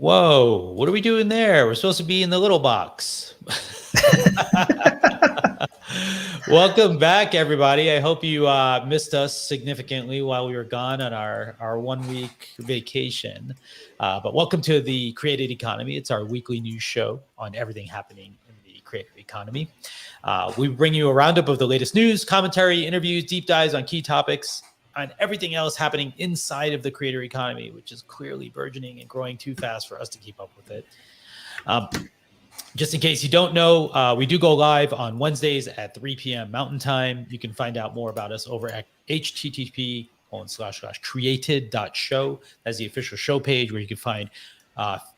Whoa, what are we doing there? We're supposed to be in the little box. Welcome back, everybody. I hope you missed us significantly while we were gone on our 1 week vacation. But welcome to the Creative Economy. It's our weekly news show on everything happening in the creative economy. We bring you a roundup of the latest news, commentary, interviews, deep dives on key topics, and everything else happening inside of the creator economy, which is clearly burgeoning and growing too fast for us to keep up with it. Just in case you don't know, we do go live on Wednesdays at 3 p.m. Mountain Time. You can find out more about us over at http://created.show. That's the official show page where you can find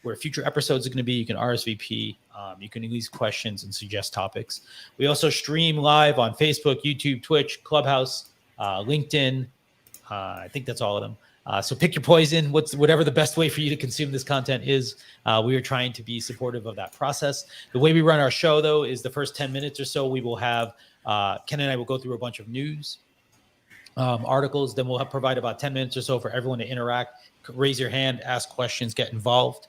where future episodes are going to be. You can RSVP. You can leave questions and suggest topics. We also stream live on Facebook, YouTube, Twitch, Clubhouse, LinkedIn. I think that's all of them. So pick your poison, whatever the best way for you to consume this content is. We are trying to be supportive of that process. The way we run our show, though, is the first 10 minutes or so, we will have, Ken and I will go through a bunch of news articles. Then we'll provide about 10 minutes or so for everyone to interact, raise your hand, ask questions, get involved.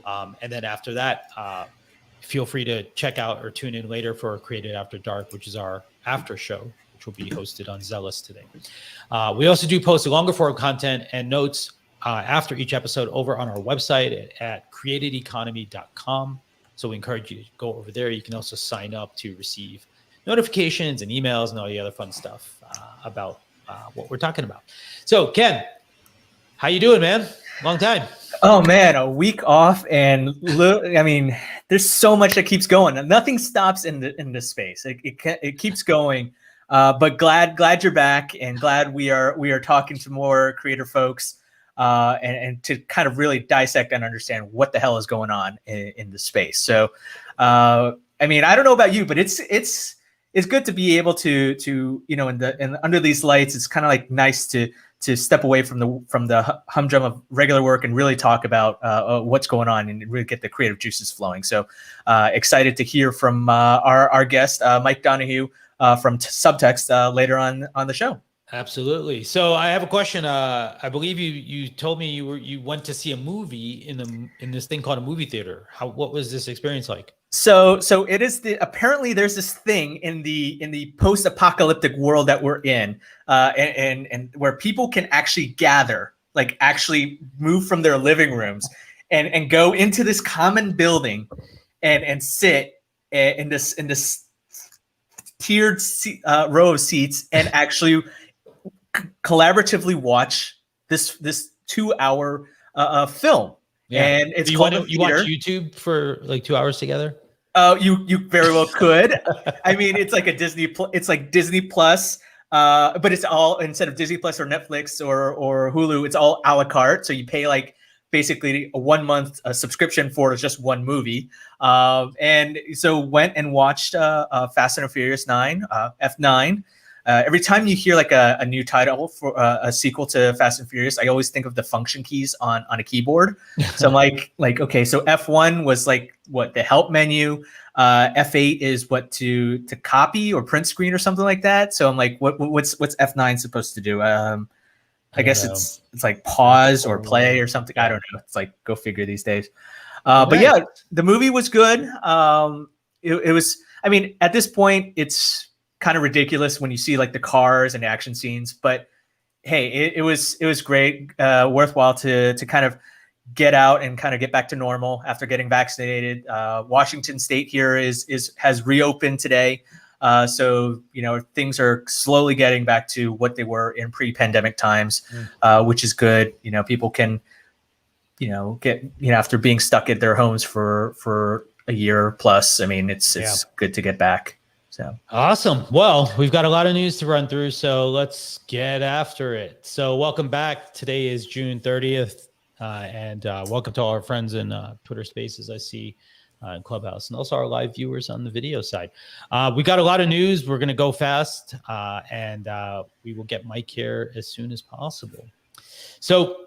And then after that, feel free to check out or tune in later for Created After Dark, which is our after show, which will be hosted on Zealous today. We also do post longer form content and notes after each episode over on our website at createdeconomy.com. So we encourage you to go over there. You can also sign up to receive notifications and emails and all the other fun stuff about what we're talking about. So Ken, how you doing, man? Long time. Oh man, a week off, and I mean, there's so much that keeps going. Nothing stops in this space. It keeps going. But glad you're back, and glad we are talking to more creator folks, and to kind of really dissect and understand what the hell is going on in the space. So, I mean, I don't know about you, but it's good to be able to under these lights. It's kind of like nice to step away from the humdrum of regular work and really talk about what's going on and really get the creative juices flowing. So, excited to hear from our guest, Mike Donoghue. From Subtext later on the show. Absolutely. So I have a question. I believe you told me you went to see a movie in this thing called a movie theater. What was this experience like? So it is apparently there's this thing in the post-apocalyptic world that we're in, and where people can actually gather, like actually move from their living rooms and go into this common building and sit in this tiered row of seats and actually collaboratively watch this 2-hour film. Yeah. And it's you watch YouTube for like 2 hours together? You very well could. I mean, it's like Disney Plus, but it's all, instead of Disney Plus or Netflix or Hulu, it's all a la carte. So you pay like basically a 1 month subscription for just one movie. And so went and watched Fast and Furious 9, F9. Every time you hear like a new title for a sequel to Fast and Furious, I always think of the function keys on a keyboard. So I'm like, okay, so F1 was like what the help menu. F8 is what to copy or print screen or something like that. So I'm like, what's F9 supposed to do? I guess it's like pause or play or something. I don't know. It's like, go figure these days. But yeah, the movie was good. It was, I mean, at this point, it's kind of ridiculous when you see like the cars and action scenes, but hey, it was great, worthwhile to kind of get out and kind of get back to normal after getting vaccinated. Washington State here has reopened today. So, things are slowly getting back to what they were in pre-pandemic times, which is good. People can, get, after being stuck at their homes for a year plus. I mean, it's good to get back. So awesome. Well, we've got a lot of news to run through, so let's get after it. So welcome back. Today is June 30th, and welcome to all our friends in Twitter Spaces. I see. In Clubhouse, and also our live viewers on the video side. We got a lot of news. We're going to go fast, and we will get Mike here as soon as possible. So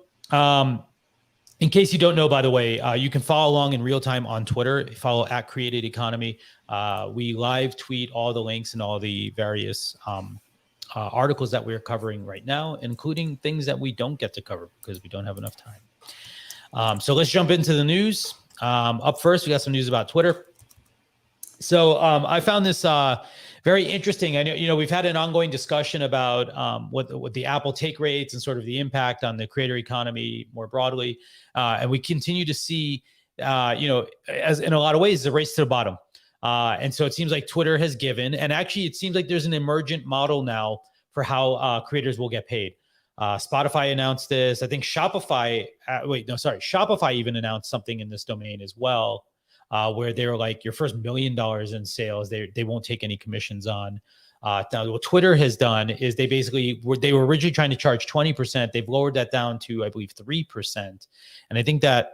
in case you don't know, by the way, you can follow along in real time on Twitter. Follow at Created Economy. We live tweet all the links and all the various articles that we're covering right now, including things that we don't get to cover because we don't have enough time. So let's jump into the news. Up first, we got some news about Twitter. So I found this very interesting. I know, we've had an ongoing discussion about what the Apple take rates and sort of the impact on the creator economy more broadly. And we continue to see, as in a lot of ways, the race to the bottom. And so it seems like Twitter has given, and actually it seems like there's an emergent model now for how creators will get paid. Spotify announced this. I think Shopify even announced something in this domain as well, where they're like, your first $1 million in sales, they won't take any commissions on. Now, what Twitter has done is they were originally trying to charge 20%. They've lowered that down to, I believe, 3%. And I think that,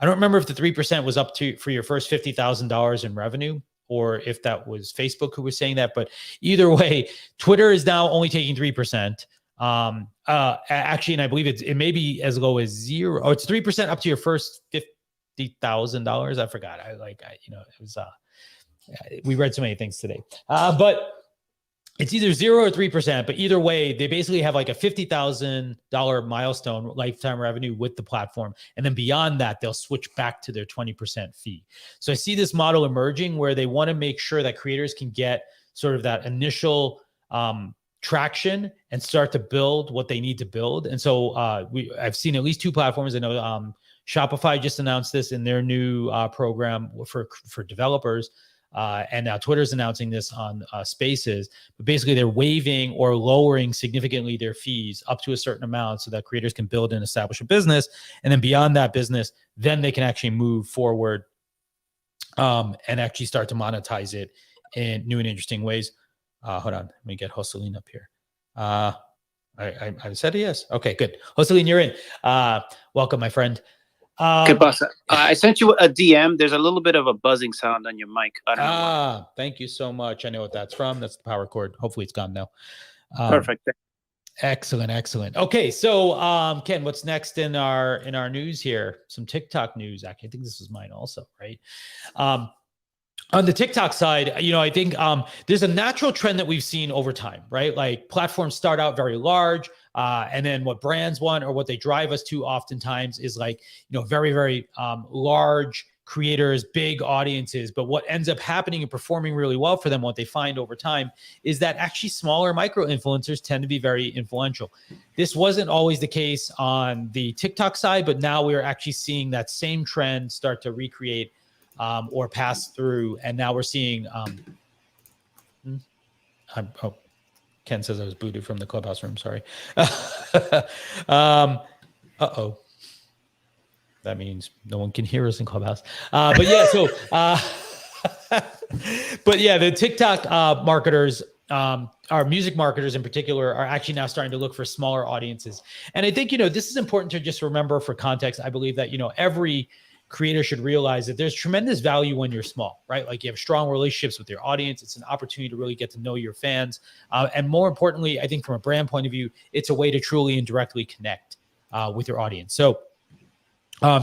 I don't remember if the 3% was up to for your first $50,000 in revenue, or if that was Facebook who was saying that. But either way, Twitter is now only taking 3%. Actually, and I believe it may be as low as 0. Oh, it's 3% up to your first $50,000. I forgot. We read so many things today. But it's either 0 or 3%. But either way, they basically have like a $50,000 milestone lifetime revenue with the platform. And then beyond that, they'll switch back to their 20% fee. So I see this model emerging where they want to make sure that creators can get sort of that initial traction and start to build what they need to build. And so I've seen at least 2 platforms. I know Shopify just announced this in their new program for developers. And now Twitter's announcing this on Spaces. But basically, they're waiving or lowering significantly their fees up to a certain amount so that creators can build and establish a business. And then beyond that business, then they can actually move forward and actually start to monetize it in new and interesting ways. Hold on. Let me get Jocelyn up here. I said yes. Okay, good. Jocelyn, you're in. Welcome, my friend. Good boss. I sent you a DM. There's a little bit of a buzzing sound on your mic. I don't know why. Thank you so much. I know what that's from. That's the power cord. Hopefully it's gone now. Perfect. Excellent. Okay, so Ken, what's next in our news here? Some TikTok news. Actually, I think this is mine also, right? On the TikTok side, I think there's a natural trend that we've seen over time, right? Like platforms start out very large, and then what brands want or what they drive us to oftentimes is like, very, very large creators, big audiences. But what ends up happening and performing really well for them, what they find over time, is that actually smaller micro influencers tend to be very influential. This wasn't always the case on the TikTok side, but now we're actually seeing that same trend start to recreate or pass through. And now we're seeing, Ken says I was booted from the clubhouse room. Sorry. Uh-oh. That means no one can hear us in clubhouse. But yeah, so, but yeah, the TikTok marketers, our music marketers in particular, are actually now starting to look for smaller audiences. And I think, this is important to just remember for context. I believe that, every creator should realize that there's tremendous value when you're small, right? Like you have strong relationships with your audience. It's an opportunity to really get to know your fans. And more importantly, I think from a brand point of view, it's a way to truly and directly connect with your audience. So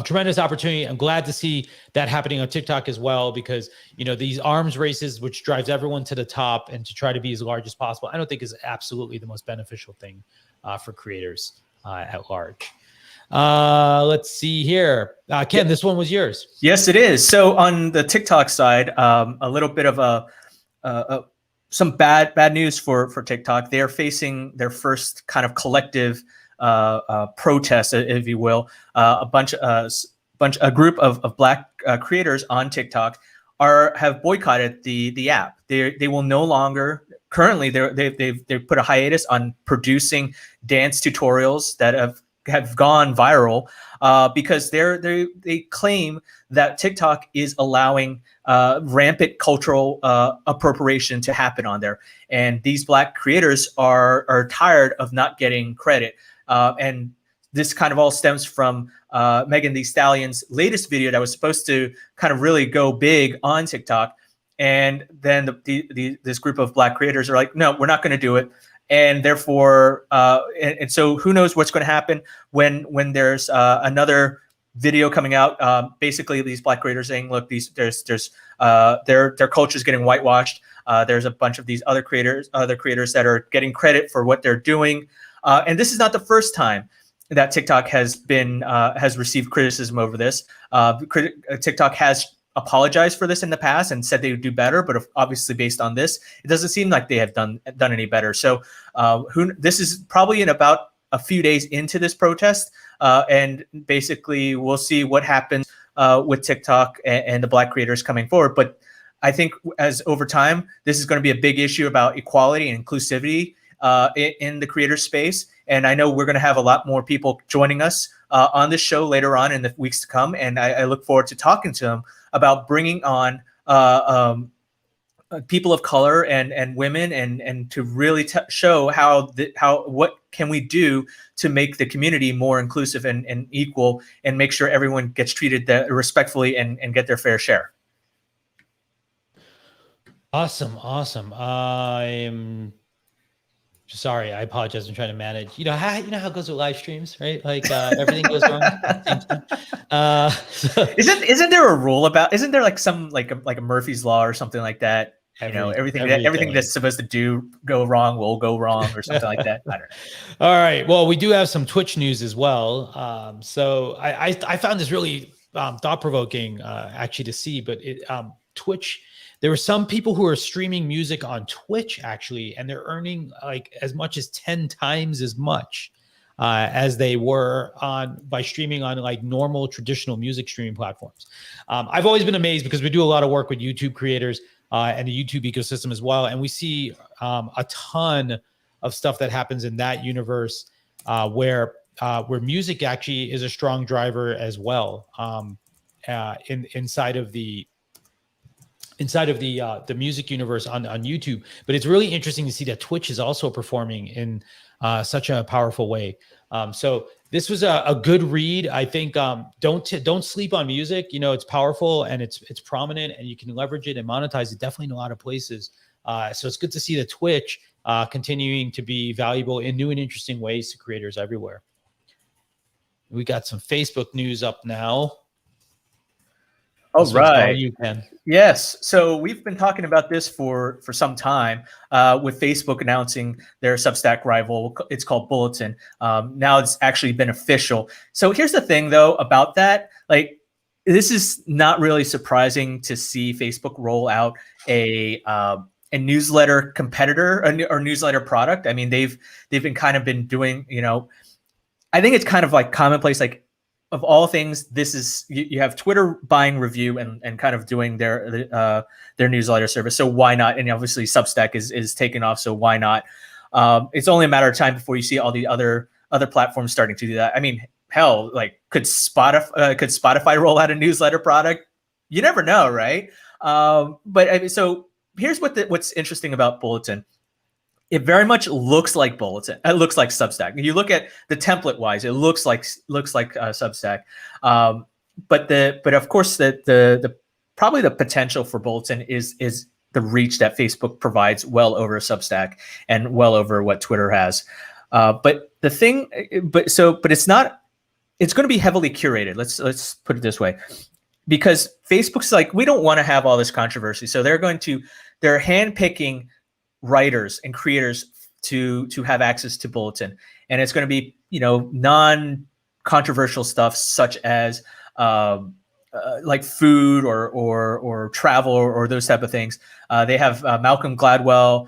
tremendous opportunity. I'm glad to see that happening on TikTok as well, because, these arms races, which drives everyone to the top and to try to be as large as possible, I don't think is absolutely the most beneficial thing for creators at large. Let's see here. Ken, this one was yours. Yes, it is. So on the TikTok side, a little bit of some bad news for TikTok. They're facing their first kind of collective protest, if you will. A group of Black creators on TikTok have boycotted the app. They will no longer. Currently, they've put a hiatus on producing dance tutorials that have gone viral because they claim that TikTok is allowing rampant cultural appropriation to happen on there, and these Black creators are tired of not getting credit. And this kind of all stems from Megan Thee Stallion's latest video that was supposed to kind of really go big on TikTok, and then this group of Black creators are like, no, we're not going to do it. And therefore, and so who knows what's going to happen when there's another video coming out. Basically, these Black creators saying, look, their culture is getting whitewashed. There's a bunch of these other creators that are getting credit for what they're doing. And this is not the first time. that TikTok has received criticism over this. TikTok has apologized for this in the past and said they would do better, but obviously based on this, it doesn't seem like they have done any better. So this is probably in about a few days into this protest, and basically we'll see what happens with TikTok and the Black creators coming forward. But I think as over time, this is going to be a big issue about equality and inclusivity in the creator space. And I know we're going to have a lot more people joining us on this show later on in the weeks to come. And I look forward to talking to them about bringing on people of color and women and to really show what can we do to make the community more inclusive and equal, and make sure everyone gets treated respectfully and get their fair share. Awesome. I'm sorry, I apologize. I'm trying to manage. You know how it goes with live streams, right? Like everything goes wrong at the same time. So, isn't there a rule about? Isn't there like some like a Murphy's Law or something like that? Everything that's supposed to go wrong will go wrong or something like that. I don't know. All right. Well, we do have some Twitch news as well. So I found this really thought provoking actually to see, but Twitch. There were some people who are streaming music on Twitch actually, and they're earning like as much as 10 times as much as they were by streaming on like normal traditional music streaming platforms. I've always been amazed because we do a lot of work with YouTube creators and the YouTube ecosystem as well, and we see a ton of stuff that happens in that universe where music actually is a strong driver as well inside of the music universe on YouTube. But it's really interesting to see that Twitch is also performing in such a powerful way. So this was a good read. I think don't sleep on music. You know, it's powerful and it's prominent, and you can leverage it and monetize it definitely in a lot of places. So it's good to see that Twitch continuing to be valuable in new and interesting ways to creators everywhere. We got some Facebook news up now. All right. You can. Yes. So we've been talking about this for some time with Facebook announcing their Substack rival. It's called Bulletin. Now it's actually been official. So here's the thing, though, about that. Like, this is not really surprising to see Facebook roll out a newsletter competitor or newsletter product. I mean, they've been doing, I think it's kind of like commonplace, like, of all things, this is you have Twitter buying review and kind of doing their newsletter service. So why not? And obviously Substack is taking off. So why not? It's only a matter of time before you see all the other platforms starting to do that. I mean, hell, like could Spotify roll out a newsletter product? You never know, right? But I mean, so here's what's interesting about Bulletin. It very much looks like Bulletin. It looks like Substack. You look at the template wise, it looks like Substack. But of course, the probably the potential for Bulletin is the reach that Facebook provides well over Substack and well over what Twitter has. But it's not. It's going to be heavily curated. Let's put it this way, because Facebook's like, we don't want to have all this controversy, so they're handpicking writers and creators to have access to Bulletin, and it's going to be non-controversial stuff such as like food or travel or those type of things. They have Malcolm Gladwell.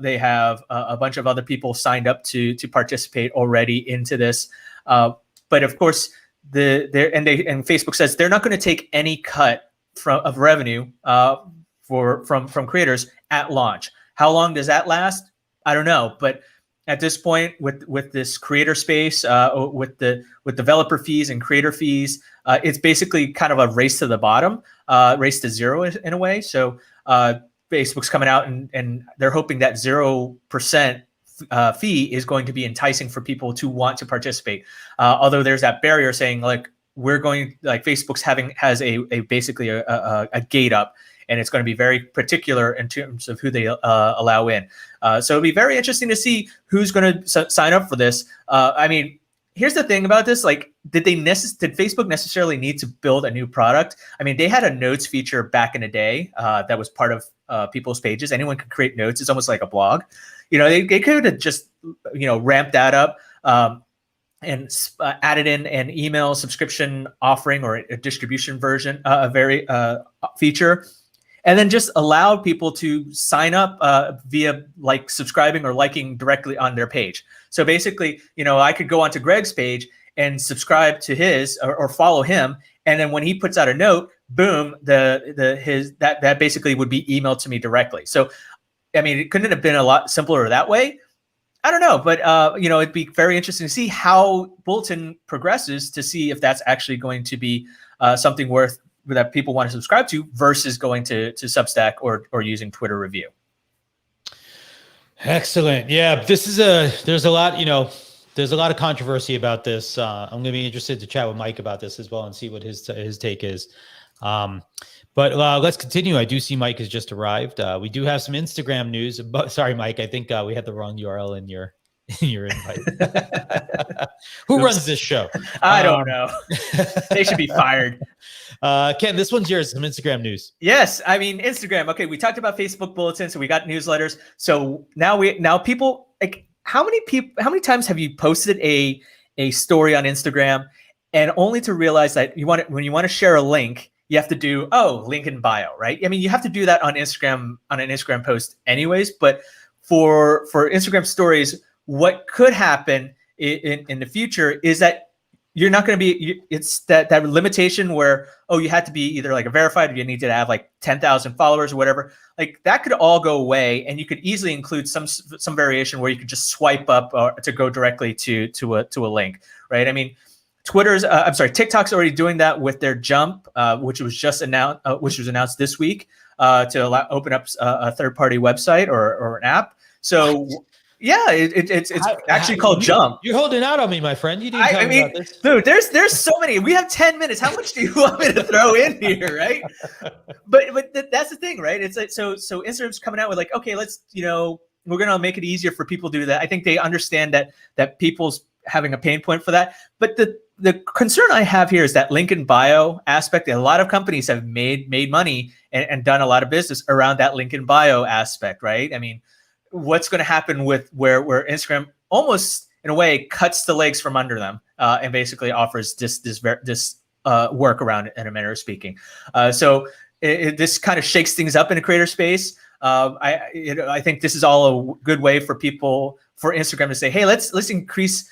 They have a bunch of other people signed up to participate already into this. But of course, Facebook says they're not going to take any cut of revenue from creators at launch. How long does that last? I don't know, but at this point, with this creator space, with developer fees and creator fees, it's basically kind of a race to the bottom, race to zero in a way. So Facebook's coming out and they're hoping that 0% fee is going to be enticing for people to want to participate. Although there's that barrier saying Facebook's has basically a gate up. And it's going to be very particular in terms of who they allow in. So it'll be very interesting to see who's going to sign up for this. I mean, here's the thing about this: like, did Facebook necessarily need to build a new product? I mean, they had a notes feature back in the day that was part of people's pages. Anyone could create notes. It's almost like a blog. They could have just ramped that up. added in an email subscription offering or a distribution version, feature, and then just allowed people to sign up via like subscribing or liking directly on their page. So basically, I could go onto Greg's page and subscribe to his or follow him, and then when he puts out a note, boom, that basically would be emailed to me directly. So, I mean, it couldn't have been a lot simpler that way. I don't know, but it'd be very interesting to see how Bulletin progresses to see if that's actually going to be something worth that people want to subscribe to versus going to Substack or using Twitter Review. Excellent. Yeah, there's a lot of controversy about this. I'm going to be interested to chat with Mike about this as well and see what his take is. But let's continue. I do see Mike has just arrived. We do have some Instagram news. But sorry, Mike, I think we had the wrong URL in your invite. Who runs this show? I don't know. They should be fired. Ken, this one's yours. Some Instagram news. Yes, I mean Instagram. Okay, we talked about Facebook bulletins, so we got newsletters. So now people, like, how many times have you posted a story on Instagram and only to realize that when you want to share a link, you have to do link in bio, right? I mean, you have to do that on Instagram on an Instagram post anyways. But for Instagram stories, what could happen in the future is that you're not going to be. It's that limitation where you had to be either like a verified or you need to have like 10,000 followers or whatever. Like that could all go away, and you could easily include some variation where you could just swipe up to go directly to a link, right? I mean, TikTok's already doing that with their Jump, which was just announced, which was announced this week, to open up a third-party website or an app. So yeah, it's actually called Jump. You're holding out on me, my friend. You didn't tell me about this. Dude, there's so many. We have 10 minutes. How much do you want me to throw in here, right? But that's the thing, right? It's like so Instagram's coming out with like, okay, let's we're gonna make it easier for people to do that. I think they understand that people's having a pain point for that. But the concern I have here is that link in bio aspect. A lot of companies have made money and done a lot of business around that link in bio aspect, right? I mean, what's going to happen with where Instagram almost in a way cuts the legs from under them and basically offers this work around it in a manner of speaking. So this kind of shakes things up in a creator space. I think this is all a good way for Instagram to say, hey, let's increase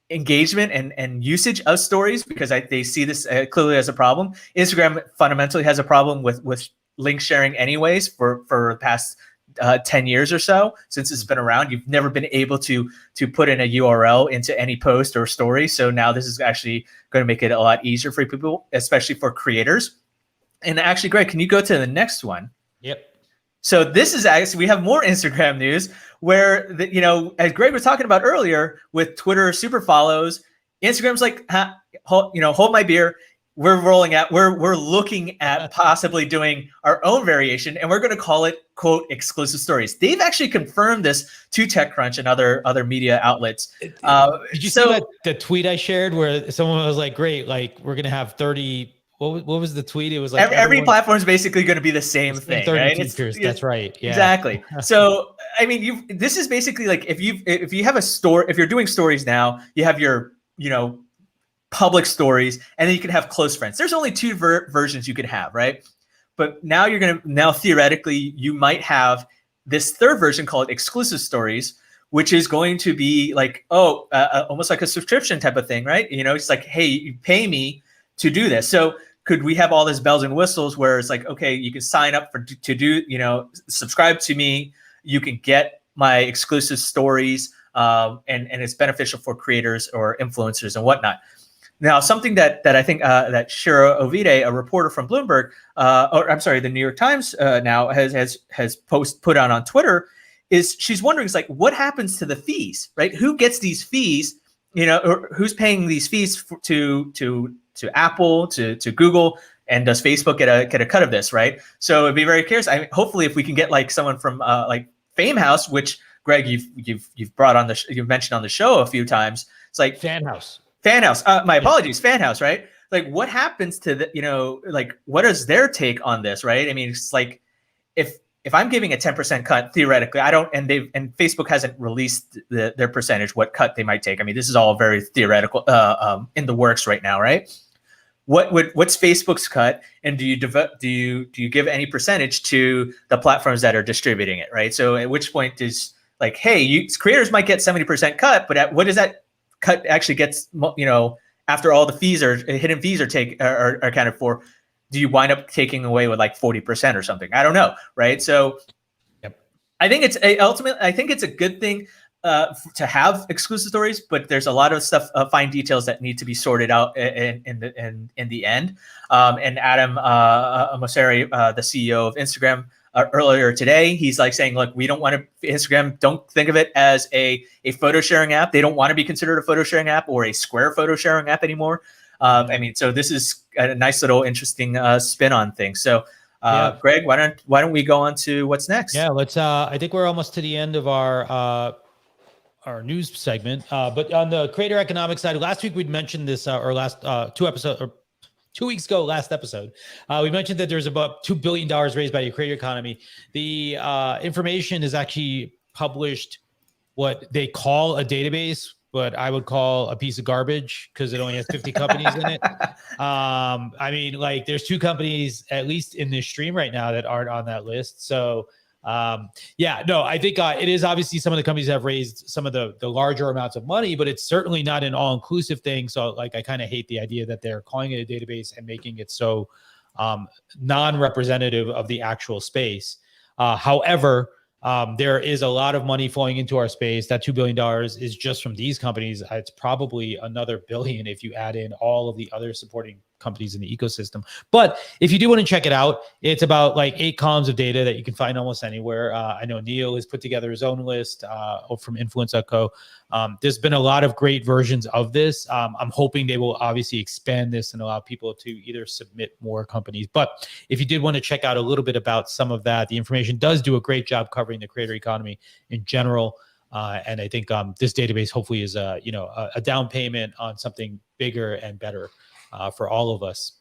engagement and usage of stories because they see this clearly as a problem. Instagram fundamentally has a problem with link sharing anyways for the past 10 years or so since it's been around. You've never been able to put in a URL into any post or story. So now this is actually going to make it a lot easier for people, especially for creators. And actually, Greg, can you go to the next one? Yep. So this is actually, we have more Instagram news where, as Greg was talking about earlier with Twitter super follows, Instagram's like, hold my beer. We're looking at possibly doing our own variation, and we're going to call it, quote, exclusive stories. They've actually confirmed this to TechCrunch and other media outlets. Did you see the tweet I shared where someone was like, great, like we're going to have 30, what was the tweet? It was like every platform is basically going to be the same thing, 30 right? features. That's right. Yeah. Exactly. So, I mean, this is basically like if you have a store, if you're doing stories now, you have your, public stories, and then you can have close friends. There's only two versions you could have, right? But now theoretically, you might have this third version called exclusive stories, which is going to be like, almost like a subscription type of thing, right? It's like, hey, you pay me to do this. So could we have all this bells and whistles where it's like, okay, you can sign up to do, subscribe to me. You can get my exclusive stories, and it's beneficial for creators or influencers and whatnot. Now, something that I think that Shira Ovide, a reporter from Bloomberg, the New York Times now has put on Twitter, is she's wondering, it's like, what happens to the fees, right? Who gets these fees? Or who's paying these fees to Apple, to Google, and does Facebook get a cut of this, right? So it'd be very curious. Hopefully, if we can get like someone from like Fame House, which Greg you've brought on you've mentioned on the show a few times. It's like Fan House. My apologies, Fan House, right? Like, what happens to the, like, what is their take on this, right? I mean, it's like, if if I'm giving a 10% cut, theoretically, I don't, and Facebook hasn't released their percentage, what cut they might take. I mean, this is all very theoretical, in the works right now, right? What's Facebook's cut, and do you give any percentage to the platforms that are distributing it, right? So at which point is like, hey, creators might get 70% cut, but what does that cut actually gets? After all the fees hidden fees are accounted for, do you wind up taking away with like 40% or something? I don't know, right? So, yep. I think it's a good thing to have exclusive stories, but there's a lot of stuff, fine details that need to be sorted out in the end. And Adam Mosseri, the CEO of Instagram, earlier today, he's like saying, look, we don't want to, Instagram, don't think of it as a photo sharing app. They don't want to be considered a photo sharing app or a Square photo sharing app anymore. I mean, so this is a nice little interesting spin on things. So, Greg, why don't we go on to what's next? Yeah, let's. I think we're almost to the end of our news segment. But on the creator economics side, last week we'd mentioned this, or last 2 weeks ago, last episode, we mentioned that there's about $2 billion raised by the creator economy. The information is actually published, what they call a database, but I would call a piece of garbage because it only has 50 companies in it. I mean, like, there's 2 companies, at least in this stream right now, that aren't on that list. So I think it is obviously some of the companies have raised some of the larger amounts of money, but it's certainly not an all-inclusive thing. So like, I kind of hate the idea that they're calling it a database and making it so non-representative of the actual space. However, there is a lot of money flowing into our space. That $2 billion is just from these companies. It's probably another billion if you add in all of the other supporting companies in the ecosystem. But if you do want to check it out, it's about like 8 columns of data that you can find almost anywhere. I know Neil has put together his own list from Influence.co. There's been a lot of great versions of this. I'm hoping they will obviously expand this and allow people to either submit more companies. But if you did want to check out a little bit about some of that, the information does do a great job covering the creator economy in general. And I think this database hopefully is a down payment on something bigger and better for all of us.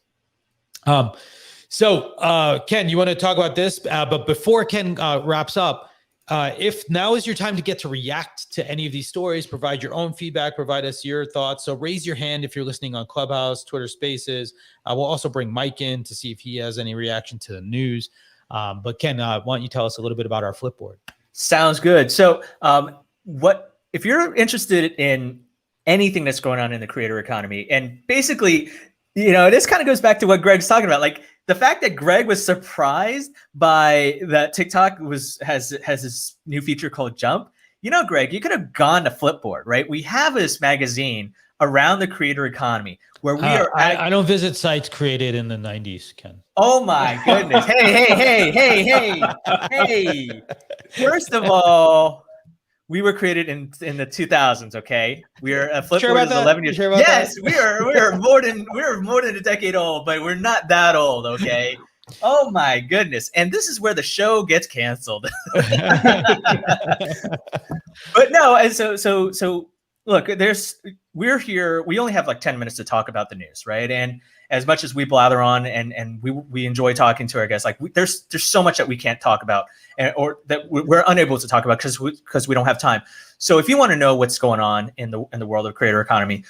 So Ken, you want to talk about this? But before Ken wraps up, if now is your time to get to react to any of these stories, provide your own feedback, provide us your thoughts. So raise your hand if you're listening on Clubhouse, Twitter Spaces. We'll also bring Mike in to see if he has any reaction to the news. But Ken, why don't you tell us a little bit about our Flipboard? Sounds good. So if you're interested in anything that's going on in the creator economy, and basically, this kind of goes back to what Greg's talking about, like the fact that Greg was surprised by that TikTok has this new feature called Jump. Greg, you could have gone to Flipboard, right? We have this magazine around the creator economy where we are. I don't visit sites created in the 90s, Ken. Oh my goodness! Hey! First of all, we were created in the 2000s. Okay, we are Flipboard is 11 years. Yes, we are more than a decade old, but we're not that old. Okay. Oh my goodness! And this is where the show gets canceled. But no, and so look, we're here. We only have like 10 minutes to talk about the news, right? And as much as we blather on and we enjoy talking to our guests, like there's so much that we can't talk about or that we're unable to talk about because we don't have time. So if you want to know what's going on in the world of creator economy,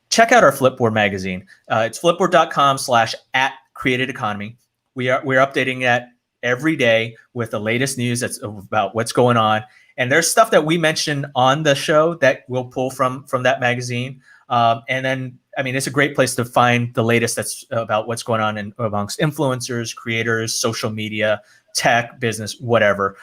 check out our Flipboard magazine. It's flipboard.com/@createdeconomy. We're updating that every day with the latest news that's about what's going on. And there's stuff that we mentioned on the show that we'll pull from that magazine. And then, I mean, it's a great place to find the latest that's about what's going on amongst influencers, creators, social media, tech, business, whatever.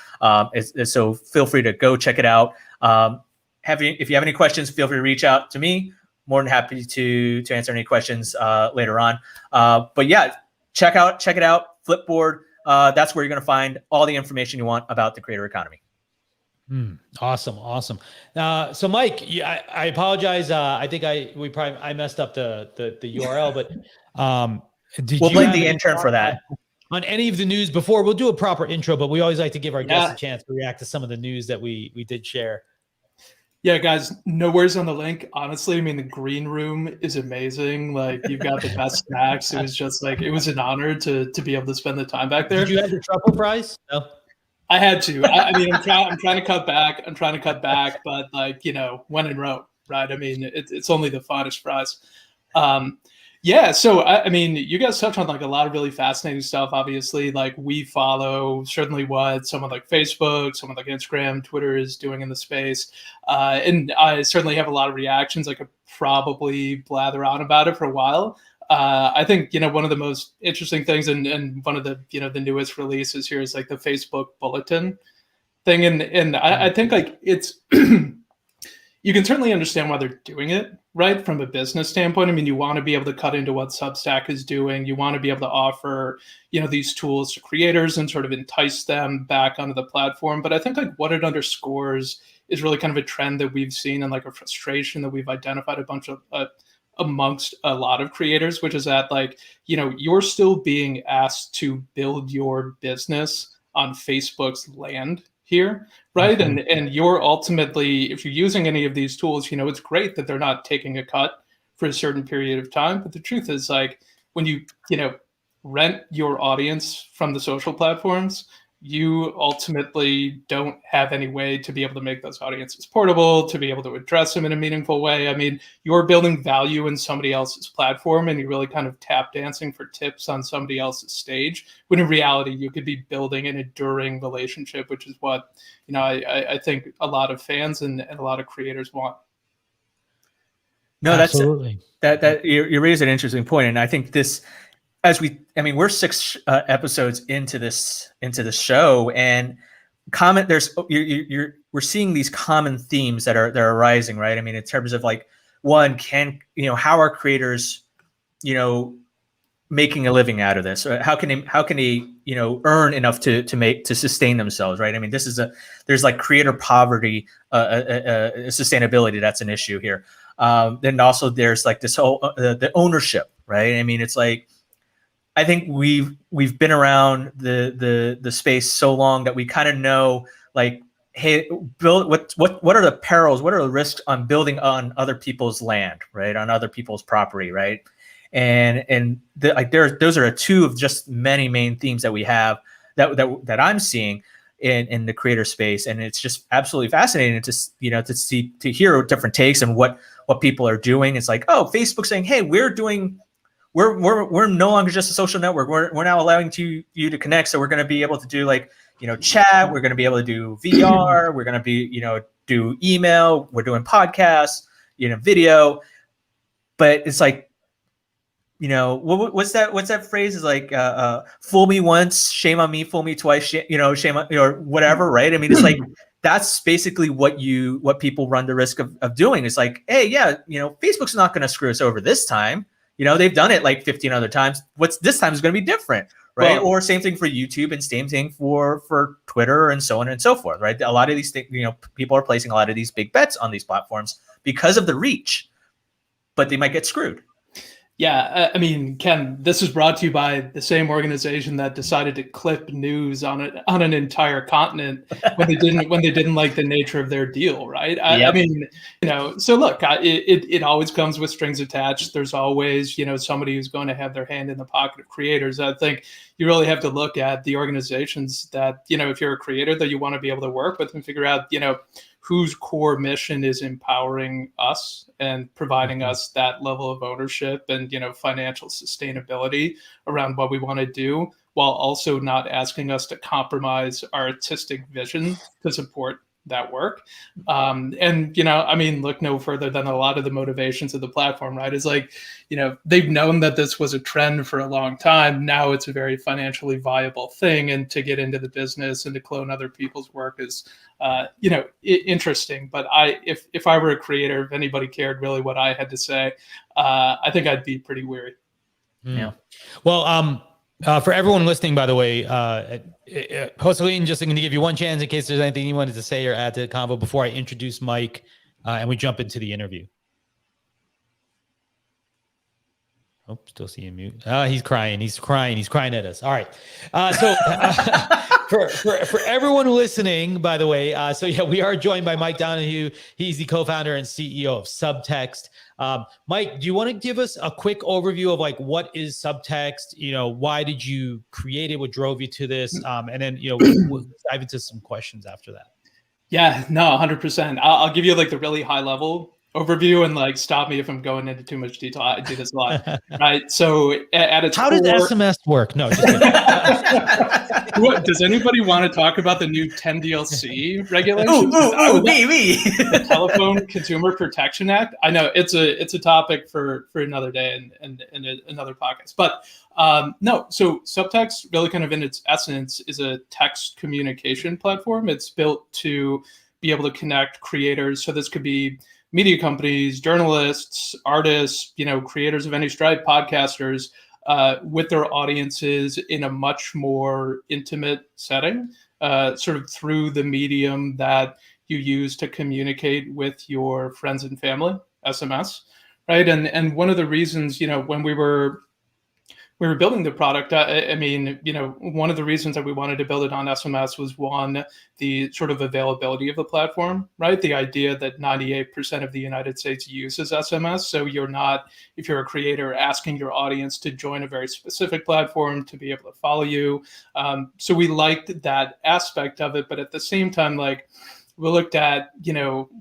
So feel free to go check it out. If you have any questions, feel free to reach out to me. More than happy to answer any questions later on. But yeah, check it out. Flipboard. That's where you're going to find all the information you want about the creator economy. Awesome. So Mike, I apologize. I think I messed up the URL, but we'll blame the intern for that. On any of the news before, we'll do a proper intro, but we always like to give our guests a chance to react to some of the news that we did share. Yeah, guys, no worries on the link. Honestly, I mean, the green room is amazing. Like, you've got the best snacks. It was just like, it was an honor to be able to spend the time back there. Did you have the truffle fries? No. I had to. I mean, I'm trying to cut back. I'm trying to cut back, but like, when in Rome, right? I mean, it's only the finest fries. Yeah. So I mean, you guys touched on like a lot of really fascinating stuff. Obviously, like we follow certainly what someone like Facebook, someone like Instagram, Twitter is doing in the space, and I certainly have a lot of reactions. I could probably blather on about it for a while. I think one of the most interesting things, and one of the the newest releases here is like the Facebook bulletin thing, and I think like it's you can certainly understand why they're doing it, right? From a business standpoint. I mean, you want to be able to cut into what Substack is doing. You want to be able to offer, these tools to creators and sort of entice them back onto the platform. But I think like what it underscores is really kind of a trend that we've seen and like a frustration that we've identified a bunch of amongst a lot of creators, which is that like, you're still being asked to build your business on Facebook's land here, right? Mhm. And you're ultimately, if you're using any of these tools, it's great that they're not taking a cut for a certain period of time. But the truth is like when you rent your audience from the social platforms, you ultimately don't have any way to be able to make those audiences portable, to be able to address them in a meaningful way. I mean, you're building value in somebody else's platform and you're really kind of tap dancing for tips on somebody else's stage, when in reality, you could be building an enduring relationship, which is what, I think a lot of fans and a lot of creators want. No, Absolutely. that you raise an interesting point, and I think this, we're 6 episodes into this show, and we're seeing these common themes that are arising, right? I mean, in terms of like, one, how are creators, making a living out of this? Or how can they earn enough to sustain themselves, right? I mean, there's like creator poverty, sustainability, that's an issue here. Then also there's like this whole the ownership, right? I mean, it's like, I think we've been around the space so long that we kind of know, like, hey, what are the perils, what are the risks on building on other people's land, right? On other people's property, right? And those are 2 of just many main themes that we have that I'm seeing in the creator space, and it's just absolutely fascinating to hear different takes and what people are doing. It's like, oh, Facebook's saying, hey, we're no longer just a social network. We're now allowing you to connect. So we're going to be able to do like, chat. We're going to be able to do VR. We're going to be, do email. We're doing podcasts, video. But it's like, what's that phrase? Is like, fool me once, shame on me. Fool me twice, shame on, or whatever, right? I mean, it's like, that's basically what people run the risk of doing. It's like, hey, yeah, Facebook's not going to screw us over this time. They've done it like 15 other times. This time is going to be different, right? Well, or same thing for YouTube, and same thing for Twitter, and so on and so forth, right? A lot of these things, people are placing a lot of these big bets on these platforms because of the reach, but they might get screwed. Yeah, I mean, Ken, this is brought to you by the same organization that decided to clip news on an entire continent when they didn't like the nature of their deal, right? Yep. I mean, so look, it always comes with strings attached. There's always, somebody who's going to have their hand in the pocket of creators. I think you really have to look at the organizations that, if you're a creator that you want to be able to work with and figure out, whose core mission is empowering us and providing us that level of ownership and, financial sustainability around what we want to do, while also not asking us to compromise our artistic vision to support that work. And, look no further than a lot of the motivations of the platform, right? Is like, they've known that this was a trend for a long time. Now it's a very financially viable thing. And to get into the business and to clone other people's work is, interesting. But if I were a creator, if anybody cared really what I had to say, I think I'd be pretty weary. Yeah. Well, for everyone listening, by the way, Joseline, just going to give you one chance in case there's anything you wanted to say or add to the convo before I introduce Mike and we jump into the interview. Oh, still see him mute. He's crying. He's crying at us. All right. for everyone listening, by the way, so yeah, we are joined by Mike Donoghue. He's the co-founder and CEO of Subtext. Mike, do you want to give us a quick overview of like what is Subtext? Why did you create it? What drove you to this? And then we'll dive into some questions after that. Yeah, no, 100%. I'll give you like the really high level overview and like stop me if I'm going into too much detail. I do this a lot, right? So at its how core, does SMS work? No, just what, does anybody want to talk about the new 10 DLC regulations? Me. The Telephone Consumer Protection Act. I know it's a topic for another day and another podcast. But no, so Subtext really kind of in its essence is a text communication platform. It's built to be able to connect creators. So this could be media companies, journalists, artists, creators of any stripe, podcasters, with their audiences in a much more intimate setting, sort of through the medium that you use to communicate with your friends and family, SMS, right? And one of the reasons, when we were building the product, one of the reasons that we wanted to build it on SMS was one, the sort of availability of the platform, right? The idea that 98% of the United States uses SMS. So you're not, if you're a creator, asking your audience to join a very specific platform to be able to follow you. So we liked that aspect of it, but at the same time, like, we looked at,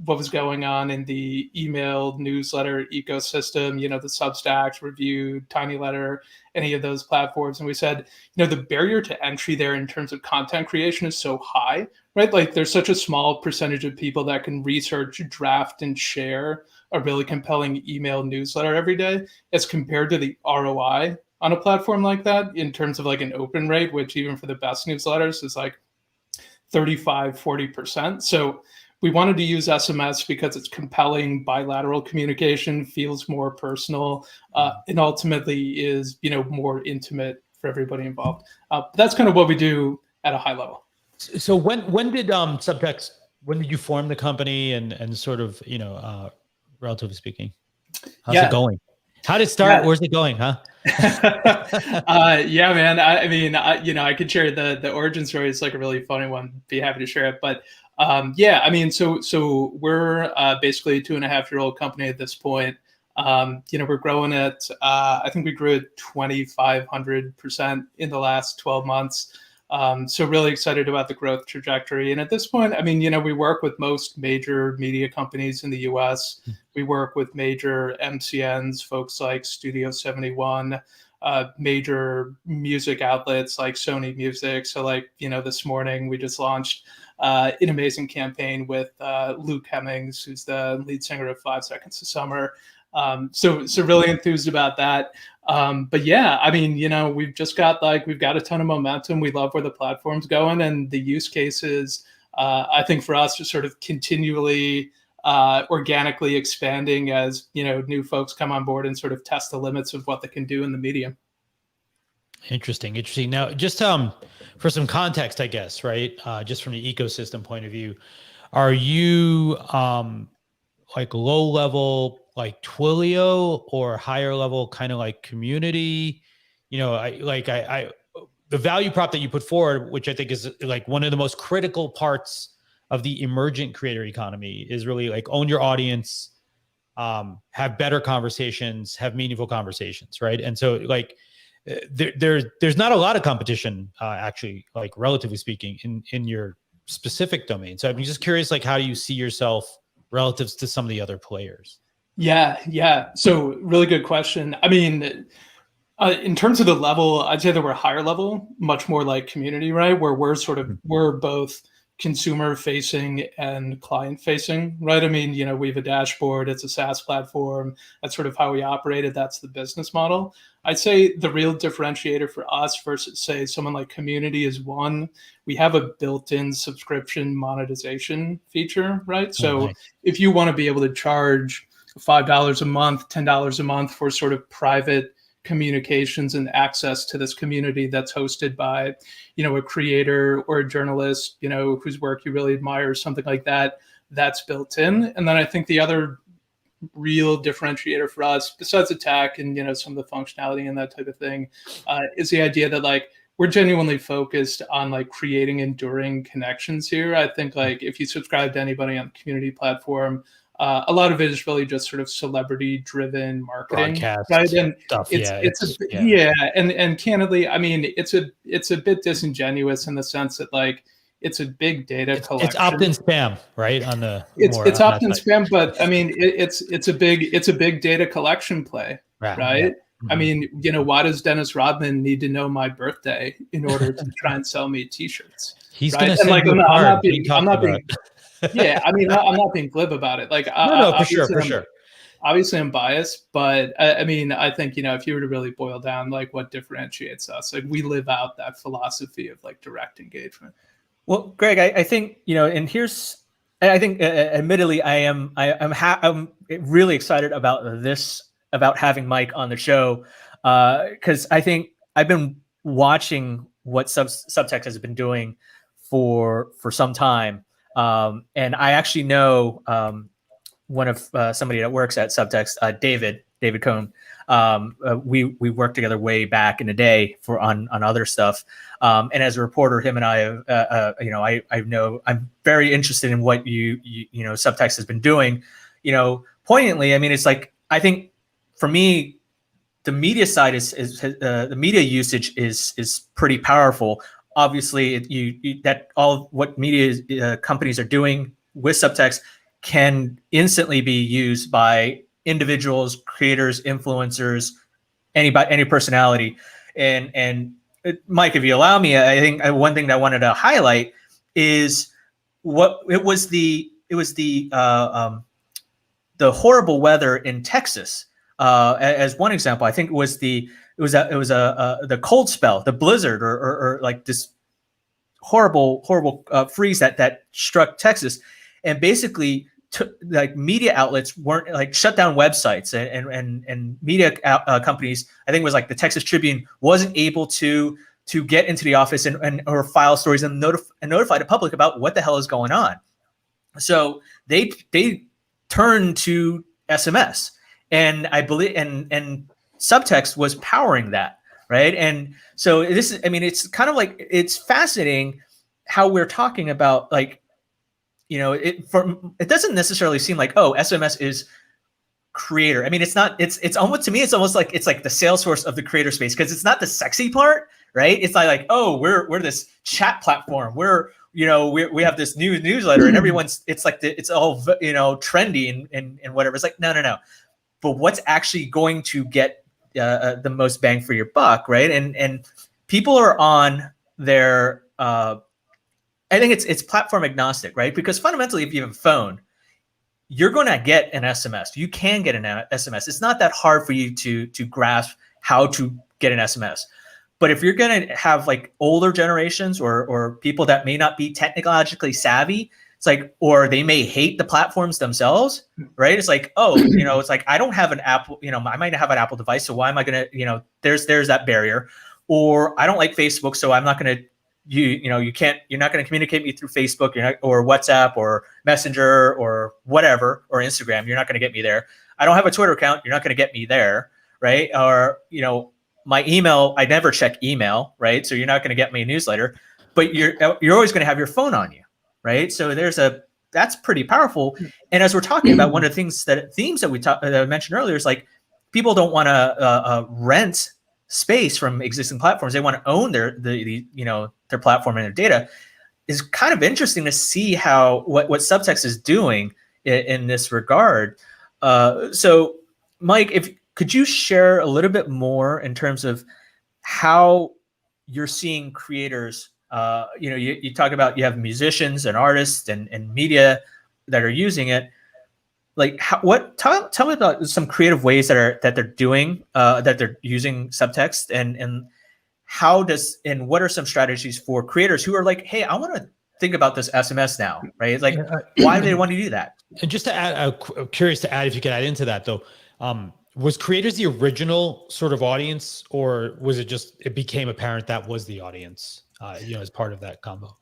what was going on in the email newsletter ecosystem, the Substacks, Review, Tiny Letter, any of those platforms. And we said, the barrier to entry there in terms of content creation is so high, right? Like there's such a small percentage of people that can research, draft, and share a really compelling email newsletter every day as compared to the ROI on a platform like that in terms of like an open rate, which even for the best newsletters is like 35-40%. So we wanted to use SMS because it's compelling bilateral communication, feels more personal, and ultimately is more intimate for everybody involved. That's kind of what we do at a high level. So when did Subtext? When did you form the company and sort of relatively speaking, how's it going? How did it start? Where's it going? Huh? Yeah, man. I could share the origin story. It's like a really funny one. Be happy to share it. But so we're basically a 2.5-year-old company at this point. We're growing at I think we grew at 2,500% in the last 12 months. So really excited about the growth trajectory. And at this point, we work with most major media companies in the US. We work with major MCNs, folks like Studio 71, major music outlets like Sony Music. So like, this morning we just launched an amazing campaign with Luke Hemmings, who's the lead singer of 5 Seconds of Summer. So really enthused about that. But yeah, we've just got we've got a ton of momentum. We love where the platform's going, and the use cases, I think for us, are sort of continually organically expanding as, new folks come on board and sort of test the limits of what they can do in the medium. Interesting. Now, just for some context, I guess, right? Just from the ecosystem point of view, are you like low level, like Twilio, or higher level, kind of like Community? The value prop that you put forward, which I think is like one of the most critical parts of the emergent creator economy, is really like own your audience, have better conversations, have meaningful conversations, right? And so like there's not a lot of competition, actually, like relatively speaking, in your specific domain. So I'm just curious, like, how do you see yourself relative to some of the other players? Yeah. So really good question. In terms of the level, I'd say that we're higher level, much more like Community, right? Where we're both consumer facing and client facing, right? We have a dashboard, it's a SaaS platform. That's sort of how we operated. That's the business model. I'd say the real differentiator for us versus, say, someone like Community is, one, we have a built-in subscription monetization feature, right? So if you want to be able to charge $5 a month, $10 a month for sort of private communications and access to this community that's hosted by, a creator or a journalist, whose work you really admire, or something like that, that's built in. And then I think the other real differentiator for us, besides the tech and, some of the functionality and that type of thing, is the idea that like we're genuinely focused on like creating enduring connections here. I think like if you subscribe to anybody on the community platform, a lot of it is really just sort of celebrity driven marketing, Broadcast right? And stuff. and candidly, I mean, it's a bit disingenuous in the sense that like it's a big data collection. It's opt-in spam, right? On the it's opt-in spam, but I mean, it's a big data collection play, right? Yeah. I mean, you know, why does Dennis Rodman need to know my birthday in order to try and sell me T-shirts? He's right? gonna And send like, you a card. I'm not being yeah, I mean, I'm not being glib about it. Like, No, for sure. Obviously, I'm biased, but I mean, I think, you know, if you were to really boil down like what differentiates us, like we live out that philosophy of like direct engagement. Well, Greg, I think, you know, and I think, admittedly, I'm really excited about this, about having Mike on the show, because I think I've been watching what Subtext has been doing for some time. And I actually know one of somebody that works at Subtext, David Cohn. We worked together way back in the day on other stuff. And as a reporter, him and I, you know, I'm very interested in what you know Subtext has been doing. You know, poignantly, I mean, it's like I think for me, the media side is the media usage is pretty powerful. Obviously, that all what media companies are doing with Subtext can instantly be used by individuals, creators, influencers, any personality. And Mike, if you allow me, I think one thing that I wanted to highlight is the horrible weather in Texas as one example. I think it was the cold spell, the blizzard, or like this horrible freeze that struck Texas, and basically like media outlets weren't like shut down websites and media companies. I think it was like the Texas Tribune wasn't able to get into the office and or file stories and notify the public about what the hell is going on. So they turned to SMS, and I believe and Subtext was powering that, right? And so this is, I mean, it's kind of like, it's fascinating how we're talking about, like, you know, it doesn't necessarily seem like, oh, SMS is creator. I mean, it's not, it's almost, to me, it's almost like, it's like the Salesforce of the creator space, because it's not the sexy part, right? It's not like, oh, we're this chat platform. We have this new newsletter, and everyone's, it's like it's all, you know, trendy and whatever. It's like, no. But what's actually going to get the most bang for your buck, right? And people are on their, I think it's platform agnostic, right? Because fundamentally, if you have a phone, you're going to get an SMS. You can get an SMS. It's not that hard for you to grasp how to get an SMS. But if you're going to have like older generations or people that may not be technologically savvy, it's like, or they may hate the platforms themselves, right? It's like, oh, you know, it's like, I don't have an Apple, you know, I might have an Apple device, so why am I going to, you know, there's that barrier. Or I don't like Facebook, so I'm not going to, you're not going to communicate me through Facebook, or WhatsApp or Messenger or whatever, or Instagram. You're not going to get me there. I don't have a Twitter account. You're not going to get me there, right? Or, you know, my email, I never check email, right? So you're not going to get me a newsletter, but you're always going to have your phone on you, right? So that's pretty powerful. And as we're talking about, one of the themes that I mentioned earlier is like, people don't want to rent space from existing platforms. They want to own their platform and their data. Is kind of interesting to see how what Subtext is doing in this regard. So Mike, could you share a little bit more in terms of how you're seeing creators, you talk about, you have musicians and artists and media that are using it. Like, tell me about some creative ways that they're doing, that they're using Subtext, and what are some strategies for creators who are like, hey, I want to think about this SMS now, right? Like, why do they want to do that? And just to add, I'm curious to add, if you could add into that though, was creators the original sort of audience, or was it just, it became apparent that was the audience, as part of that combo?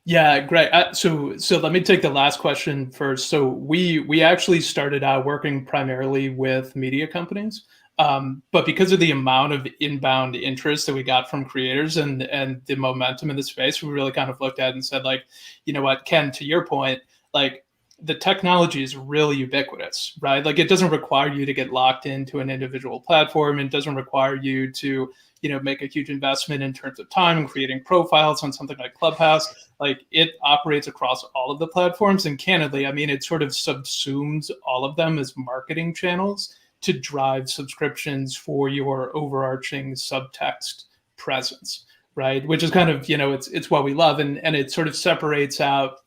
Yeah, great. So let me take the last question first. So we actually started out working primarily with media companies, but because of the amount of inbound interest that we got from creators and the momentum in the space, we really kind of looked at it and said, like, you know what, Ken, to your point, like the technology is really ubiquitous, right? Like it doesn't require you to get locked into an individual platform. It doesn't require you to, you know, make a huge investment in terms of time and creating profiles on something like Clubhouse. Like it operates across all of the platforms, and candidly, I mean, it sort of subsumes all of them as marketing channels to drive subscriptions for your overarching subtext presence, right? Which is kind of, you know, it's what we love, and it sort of separates out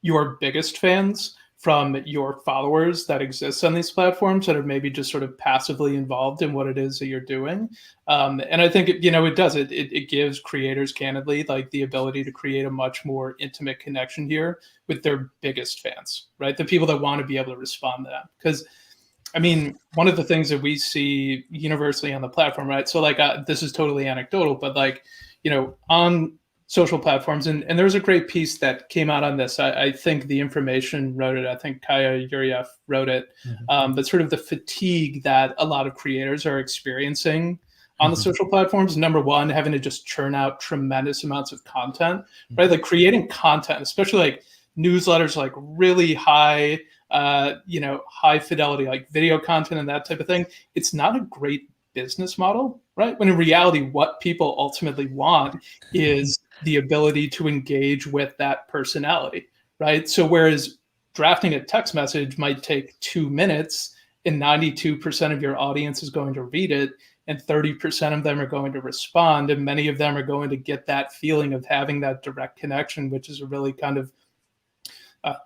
your biggest fans from your followers that exist on these platforms that are maybe just sort of passively involved in what it is that you're doing. And I think, you know, it does, it gives creators candidly like the ability to create a much more intimate connection here with their biggest fans, right? The people that want to be able to respond to them. Because I mean, one of the things that we see universally on the platform, right? So like, this is totally anecdotal, but like, you know, on social platforms, and there's a great piece that came out on this. I think The Information wrote it. I think Kaya Yuriev wrote it. But sort of the fatigue that a lot of creators are experiencing on the social platforms. Number one, having to just churn out tremendous amounts of content, right? Like creating content, especially like newsletters, like really high, you know, high fidelity, like video content and that type of thing. It's not a great business model, right? When in reality, what people ultimately want is the ability to engage with that personality, right? So whereas drafting a text message might take 2 minutes and 92% of your audience is going to read it and 30% of them are going to respond, and many of them are going to get that feeling of having that direct connection, which is a really kind of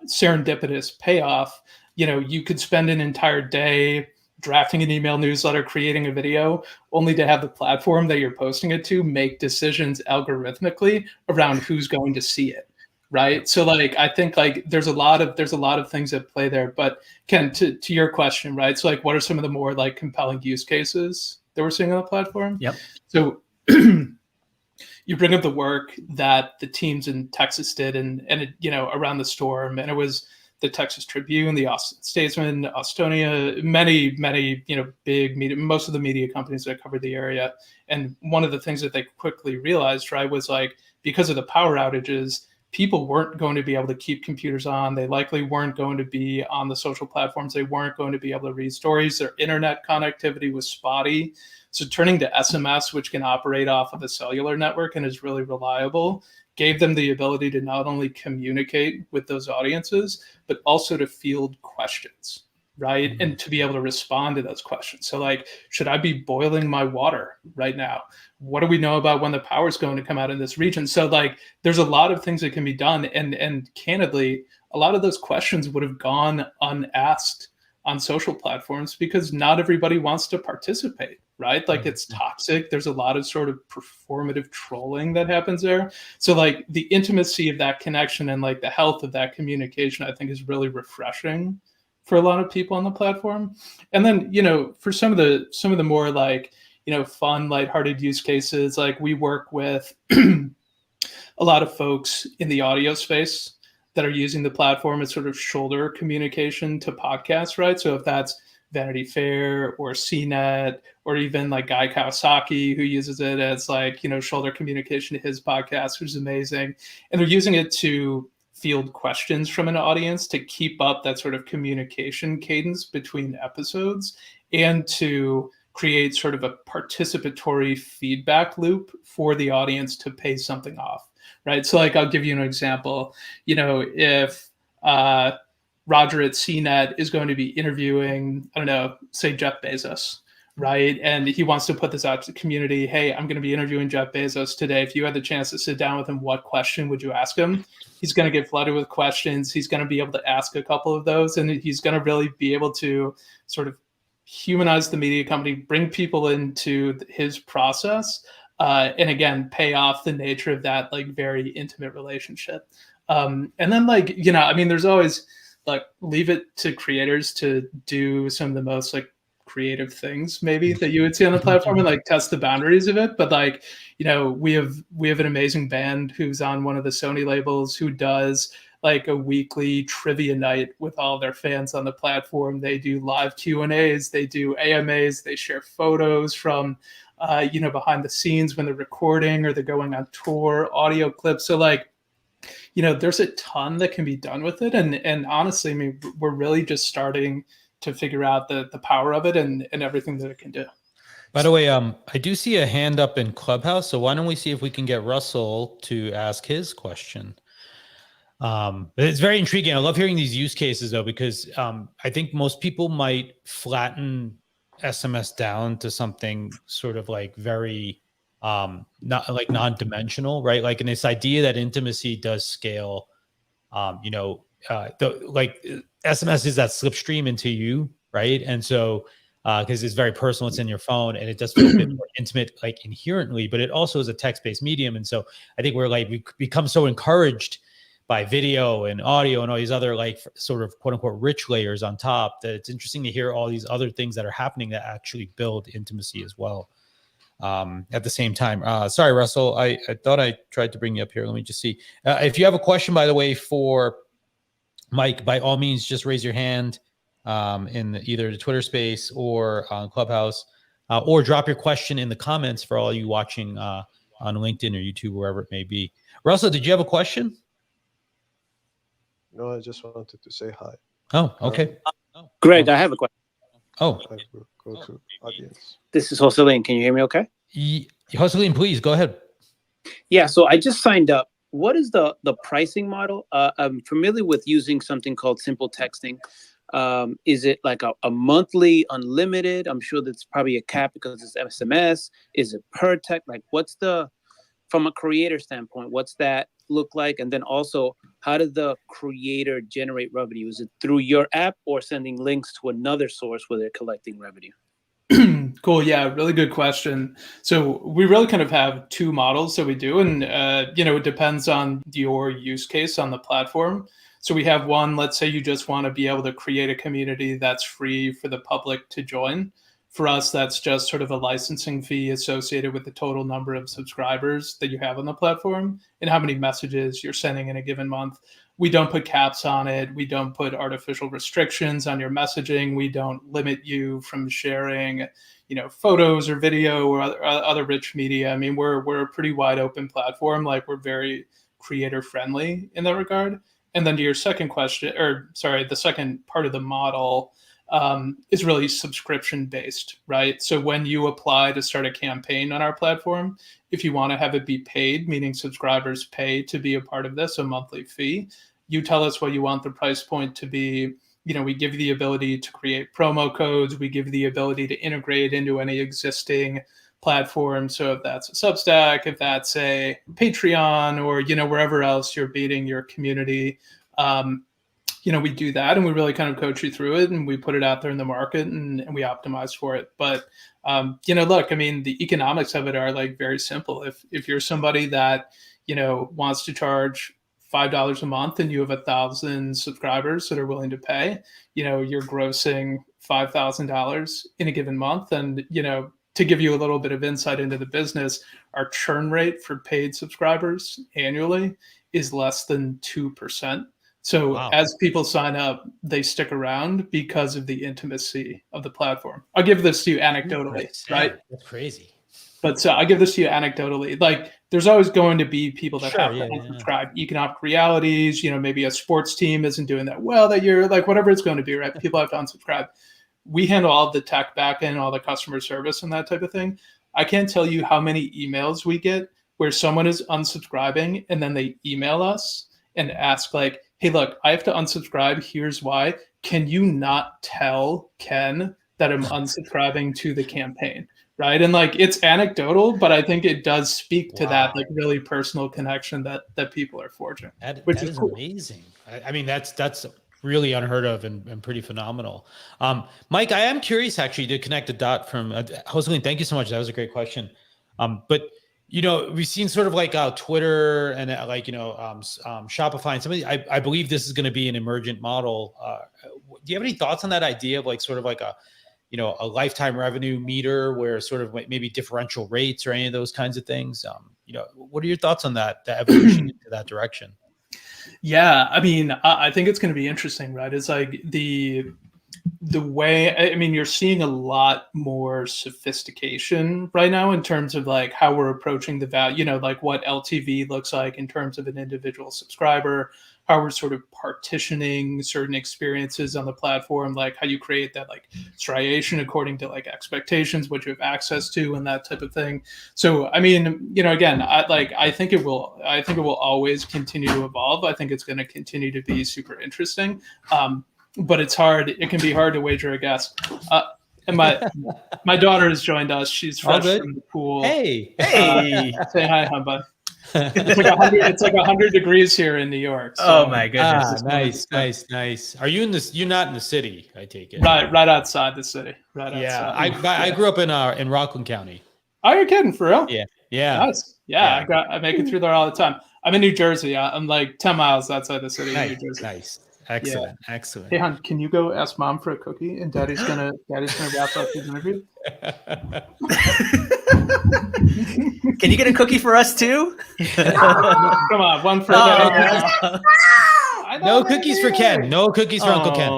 serendipitous payoff. You know, you could spend an entire day drafting an email newsletter, creating a video, only to have the platform that you're posting it to make decisions algorithmically around who's going to see it, right? So like, I think like there's a lot of things at play there. But Ken, to your question, right? So like, what are some of the more like compelling use cases that we're seeing on the platform? Yep. So you bring up the work that the teams in Texas did, and it, you know, around the storm, and it was the Texas Tribune, the Austin Statesman, Austonia, many, you know, big media, most of the media companies that covered the area. And one of the things that they quickly realized, right, was like, because of the power outages, people weren't going to be able to keep computers on. They likely weren't going to be on the social platforms. They weren't going to be able to read stories. Their internet connectivity was spotty. So turning to SMS, which can operate off of a cellular network and is really reliable, gave them the ability to not only communicate with those audiences, but also to field questions, right? And to be able to respond to those questions. So like, should I be boiling my water right now? What do we know about when the power is going to come out in this region? So like, there's a lot of things that can be done. And candidly, a lot of those questions would have gone unasked on social platforms because not everybody wants to participate, right? Like it's toxic. There's a lot of sort of performative trolling that happens there. So like the intimacy of that connection and like the health of that communication, I think is really refreshing for a lot of people on the platform. And then, you know, for some of the more like, you know, fun, lighthearted use cases, like we work with a lot of folks in the audio space that are using the platform as sort of shoulder communication to podcasts, right? So if that's Vanity Fair or CNET or even like Guy Kawasaki, who uses it as like, you know, shoulder communication to his podcast, which is amazing. And they're using it to field questions from an audience to keep up that sort of communication cadence between episodes and to create sort of a participatory feedback loop for the audience to pay something off, right? So like, I'll give you an example. You know, if Roger at CNET is going to be interviewing, I don't know, say Jeff Bezos, right? And he wants to put this out to the community. Hey, I'm going to be interviewing Jeff Bezos today. If you had the chance to sit down with him, what question would you ask him? He's going to get flooded with questions. He's going to be able to ask a couple of those, and he's going to really be able to sort of humanize the media company, bring people into his process, and again, pay off the nature of that like very intimate relationship. And then like, you know, I mean, there's always like, leave it to creators to do some of the most like creative things maybe that you would see on the platform and like test the boundaries of it. But like, you know, we have an amazing band who's on one of the Sony labels who does like a weekly trivia night with all their fans on the platform. They do live Q&As, they do AMAs, they share photos from you know, behind the scenes when they're recording or they're going on tour, audio clips. So like, you know, there's a ton that can be done with it. And honestly, I mean, we're really just starting to figure out the power of it and everything that it can do. By the way, I do see a hand up in Clubhouse. So why don't we see if we can get Russell to ask his question? It's very intriguing. I love hearing these use cases though, because I think most people might flatten SMS down to something sort of like very not like non-dimensional, right? Like in this idea that intimacy does scale, you know, like SMS is that slipstream into you, right? And so because it's very personal, it's in your phone, and it does feel a bit more intimate, like inherently, but it also is a text-based medium. And so I think we become so encouraged by video and audio and all these other like sort of quote unquote rich layers on top, that it's interesting to hear all these other things that are happening that actually build intimacy as well. At the same time, sorry, Russell, I thought I tried to bring you up here. Let me just see. If you have a question, by the way, for Mike, by all means, just raise your hand in either the Twitter space or on Clubhouse, or drop your question in the comments for all you watching on LinkedIn or YouTube, wherever it may be. Russell, did you have a question? No, I just wanted to say hi. Oh, okay. Greg, I have a question. Oh, I will go to audience. This is Jocelyn. Can you hear me okay? Jocelyn, please go ahead. Yeah, so I just signed up. What is the pricing model? I'm familiar with using something called simple texting. Is it like a monthly unlimited? I'm sure that's probably a cap because it's SMS. Is it per text? Like what's from a creator standpoint, what's that look like? And then also, how does the creator generate revenue? Is it through your app or sending links to another source where they're collecting revenue? Cool. Yeah, really good question. So we really kind of have two models that we do, and you know, it depends on your use case on the platform. So we have one, let's say you just want to be able to create a community that's free for the public to join. For us, that's just sort of a licensing fee associated with the total number of subscribers that you have on the platform and how many messages you're sending in a given month. We don't put caps on it. We don't put artificial restrictions on your messaging. We don't limit you from sharing, you know, photos or video or other rich media. I mean, we're a pretty wide open platform. Like we're very creator friendly in that regard. And then to your second question, or sorry, the second part of the model is really subscription based, right? So when you apply to start a campaign on our platform, if you want to have it be paid, meaning subscribers pay to be a part of this, a monthly fee, you tell us what you want the price point to be. You know, we give you the ability to create promo codes. We give you the ability to integrate into any existing platform. So if that's a Substack, if that's a Patreon, or, you know, wherever else you're beating your community, you know, we do that and we really kind of coach you through it and we put it out there in the market and we optimize for it. But, you know, look, I mean, the economics of it are like very simple. If you're somebody that, you know, wants to charge $5 a month and you have 1,000 subscribers that are willing to pay, you know, you're grossing $5,000 in a given month. And, you know, to give you a little bit of insight into the business, our churn rate for paid subscribers annually is less than 2%. So wow. As people sign up, they stick around because of the intimacy of the platform. I'll give this to you anecdotally, right? That's crazy. But I'll give this to you anecdotally. Like, there's always going to be people that have to unsubscribe. Economic realities, you know, maybe a sports team isn't doing that well that year, like whatever it's going to be, right? People have to unsubscribe. We handle all of the tech backend, all the customer service and that type of thing. I can't tell you how many emails we get where someone is unsubscribing and then they email us and ask like, hey, look, I have to unsubscribe. Here's why. Can you not tell Ken that I'm unsubscribing to the campaign? Right. And like, it's anecdotal, but I think it does speak to that like really personal connection that people are forging. Which is cool. Amazing. I mean, that's really unheard of and pretty phenomenal. Mike, I am curious actually to connect the dot from Jocelyn. Thank you so much. That was a great question. But you know, we've seen sort of like Twitter and like, you know, Shopify and somebody, I believe this is going to be an emergent model. Do you have any thoughts on that idea of like sort of like a a lifetime revenue meter where sort of maybe differential rates or any of those kinds of things? What are your thoughts on that, the evolution into that direction? Yeah, I mean, I think it's going to be interesting, right? It's like the way, I mean, you're seeing a lot more sophistication right now in terms of like how we're approaching the value, like what LTV looks like in terms of an individual subscriber, how we're sort of partitioning certain experiences on the platform, like how you create that like striation according to like expectations, what you have access to, and that type of thing. So, I mean, again, I think it will always continue to evolve. I think it's going to continue to be super interesting. But it's hard. It can be hard to wager a guess. And my daughter has joined us. She's fresh from the pool. Hey, say hi, hun, bud. It's like 100 degrees here in New York. So. Oh my goodness! Nice. Are you in this? You're not in the city, I take it. Right outside the city. Yeah, I grew up in Rockland County. Oh, you're kidding? For real? Yeah. Nice. Yeah. I make it through there all the time. I'm in New Jersey. I'm like 10 miles outside the city of New Jersey. Nice. Excellent. Hey, hon, can you go ask mom for a cookie? And daddy's gonna wrap up his interview. Can you get a cookie for us too? Come on, one for daddy. No cookies for Ken. No cookies for Uncle Ken.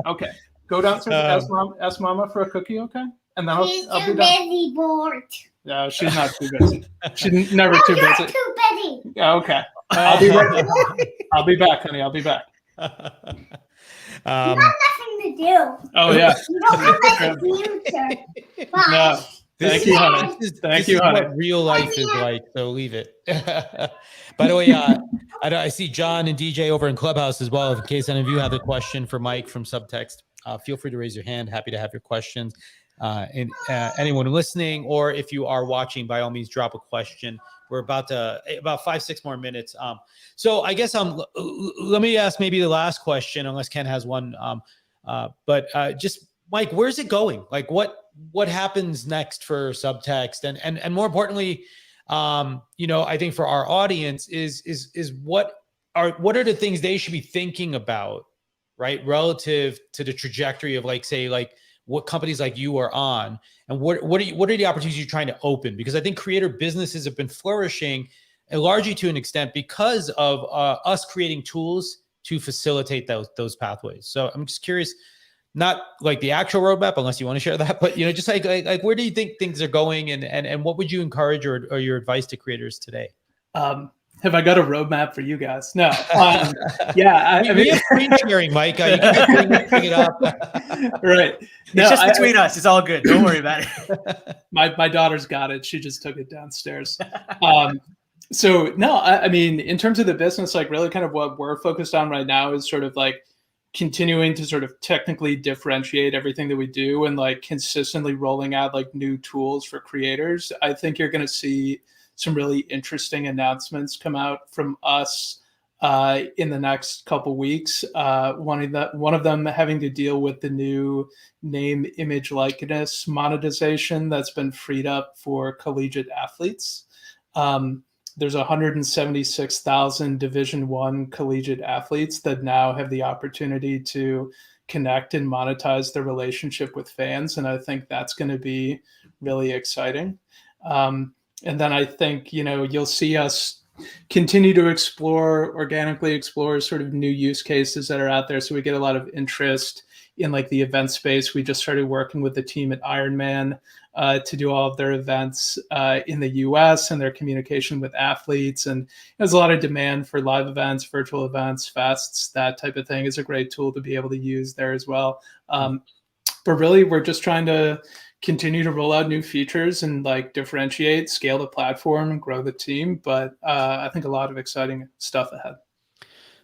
Okay, go downstairs. Ask mama for a cookie, okay? And then I'll be done. Busy bored. No, she's not too busy. She's never too busy. Too busy. Yeah, okay. I'll be right. I'll be back, honey. I'll be back. You have nothing to do. Oh yeah. You don't have a future. Bye. No. Thank you, honey. Thank you, honey. What real life is like, so leave it. By the way, I see John and DJ over in Clubhouse as well. In case any of you have a question for Mike from Subtext, feel free to raise your hand. Happy to have your questions. And anyone listening, or if you are watching, by all means, drop a question. We're about 5-6 more minutes. So I guess let me ask maybe the last question, unless Ken has one. But just Mike, where's it going? Like what happens next for Subtext, and more importantly, I think for our audience is what are the things they should be thinking about, right, relative to the trajectory of what companies like you are on, and what are the opportunities you're trying to open? Because I think creator businesses have been flourishing, largely to an extent because of us creating tools to facilitate those pathways. So I'm just curious, not like the actual roadmap, unless you want to share that, but just like where do you think things are going, and what would you encourage or your advice to creators today? Have I got a roadmap for you guys? No. Yeah. I mean, screen sharing, Mike. You can bring it up. Right. It's just between us. It's all good. Don't worry about it. My daughter's got it. She just took it downstairs. So no, I mean, in terms of the business, like really kind of what we're focused on right now is sort of like continuing to sort of technically differentiate everything that we do and like consistently rolling out like new tools for creators. I think you're going to see some really interesting announcements come out from us in the next couple weeks. One of them having to deal with the new name, image, likeness monetization that's been freed up for collegiate athletes. There's 176,000 Division I collegiate athletes that now have the opportunity to connect and monetize their relationship with fans, and I think that's going to be really exciting. And then I think, you'll see us continue to organically explore sort of new use cases that are out there. So we get a lot of interest in like the event space. We just started working with the team at Ironman to do all of their events in the US and their communication with athletes. And there's a lot of demand for live events, virtual events, fests, that type of thing is a great tool to be able to use there as well. But really, we're just trying to continue to roll out new features and like differentiate, scale the platform, and grow the team. But I think a lot of exciting stuff ahead.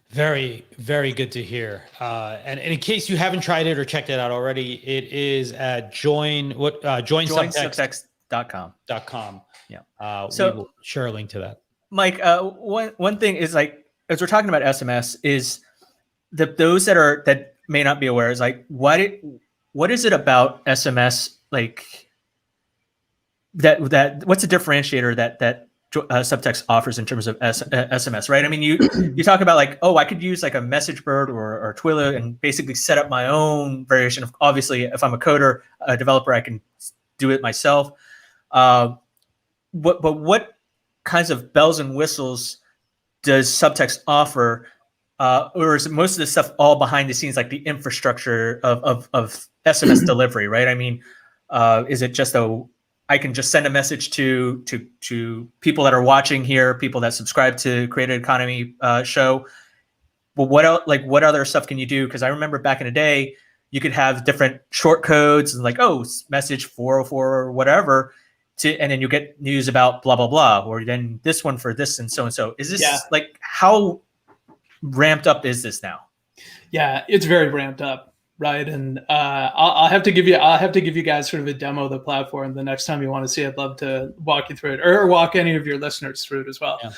Very, very good to hear. And in case you haven't tried it or checked it out already, it is at joinsubtext.com. Yeah. So we will share a link to that. Mike, one thing is like, as we're talking about SMS, is those that may not be aware is like, what is it about SMS? Like that what's a differentiator that Subtext offers in terms of SMS, right? I mean, you talk about like, oh, I could use like a message bird or Twilio and basically set up my own variation of, obviously, if I'm a coder, a developer, I can do it myself. But what kinds of bells and whistles does Subtext offer? Or is most of this stuff all behind the scenes, like the infrastructure of SMS delivery, right? I mean, is it just I can just send a message to people that are watching here, people that subscribe to Creator Economy show. But what other stuff can you do? Because I remember back in the day, you could have different short codes and like, oh, message 404 or whatever, and then you get news about blah blah blah, or then this one for this and so and so. Is this like how ramped up is this now? Yeah, it's very ramped up, right? And I'll have to give you guys sort of a demo of the platform the next time you want to see it. I'd love to walk you through it, or walk any of your listeners through it as well. Yeah.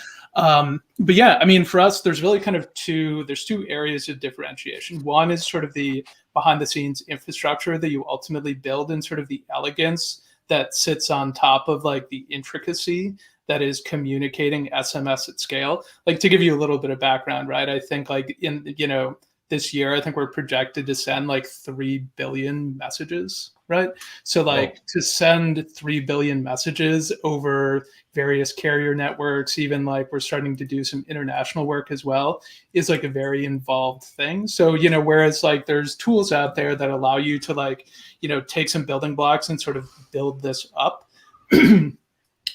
But yeah, I mean, for us, there's really kind of two areas of differentiation. One is sort of the behind the scenes infrastructure that you ultimately build, and sort of the elegance that sits on top of like the intricacy that is communicating SMS at scale. Like, to give you a little bit of background, right? I think like this year, I think we're projected to send like 3 billion messages, right? So like to send 3 billion messages over various carrier networks, even like we're starting to do some international work as well, is like a very involved thing. So, whereas like there's tools out there that allow you to like, take some building blocks and sort of build this up.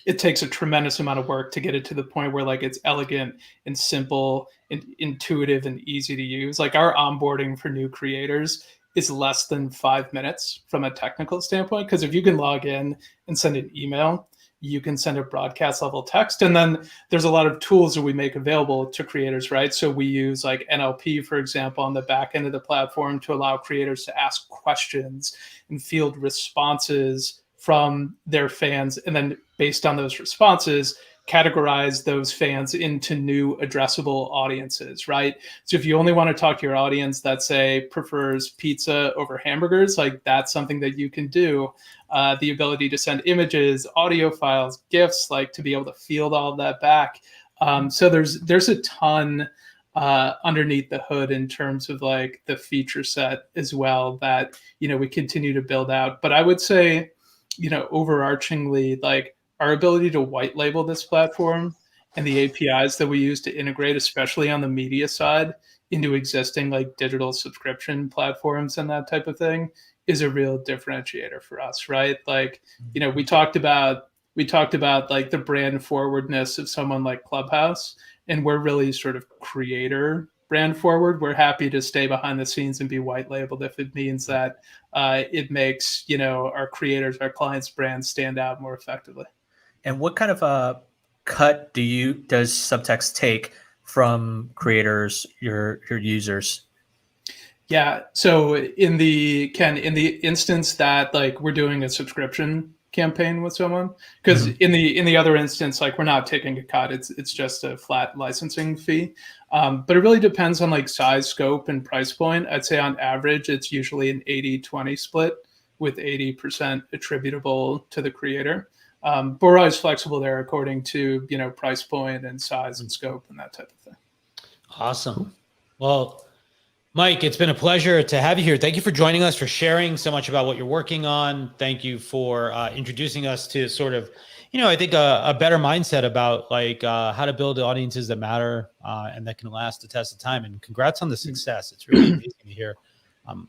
It takes a tremendous amount of work to get it to the point where like it's elegant and simple and intuitive and easy to use. Like our onboarding for new creators is less than 5 minutes from a technical standpoint, because if you can log in and send an email, you can send a broadcast level text. And then there's a lot of tools that we make available to creators, right? So we use like NLP, for example, on the back end of the platform to allow creators to ask questions and field responses from their fans, and then based on those responses, categorize those fans into new addressable audiences, right? So if you only want to talk to your audience that, say, prefers pizza over hamburgers, like that's something that you can do. The ability to send images, audio files, GIFs, like to be able to field all of that back. So there's a ton underneath the hood in terms of like the feature set as well that, we continue to build out. But I would say, overarchingly, like our ability to white label this platform and the APIs that we use to integrate, especially on the media side, into existing like digital subscription platforms and that type of thing, is a real differentiator for us, right? Like, we talked about like the brand forwardness of someone like Clubhouse, and we're really sort of creator brand forward. We're happy to stay behind the scenes and be white labeled if it means that it makes, our creators, our clients' brands stand out more effectively. And what kind of a cut does Subtext take from creators, your users? Yeah. So in the instance that like we're doing a subscription campaign with someone, because in the other instance, like we're not taking a cut, it's just a flat licensing fee. But it really depends on like size, scope, and price point. I'd say on average, it's usually an 80-20 split, with 80% attributable to the creator. But we're always flexible there according to, price point and size and scope and that type of thing. Awesome. Well, Mike, it's been a pleasure to have you here. Thank you for joining us, for sharing so much about what you're working on. Thank you for introducing us to sort of, I think a better mindset about like how to build audiences that matter and that can last the test of time. And congrats on the success. It's really amazing to hear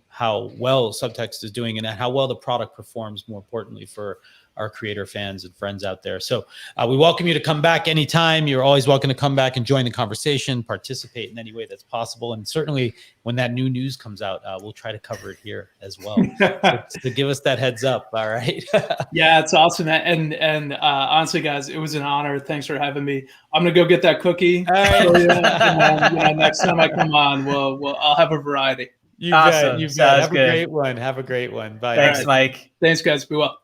how well Subtext is doing and how well the product performs, more importantly, for our creator fans and friends out there. So we welcome you to come back anytime. You're always welcome to come back and join the conversation, participate in any way that's possible. And certainly when that new news comes out, we'll try to cover it here as well. So give us that heads up. All right. Yeah, it's awesome. And honestly, guys, it was an honor. Thanks for having me. I'm going to go get that cookie. All right. And then, next time I come on, I'll have a variety. You Awesome. bet. You bet. Sounds Have good. a great one. Have a great one. Bye. Thanks, Mike. Thanks, guys. Be well.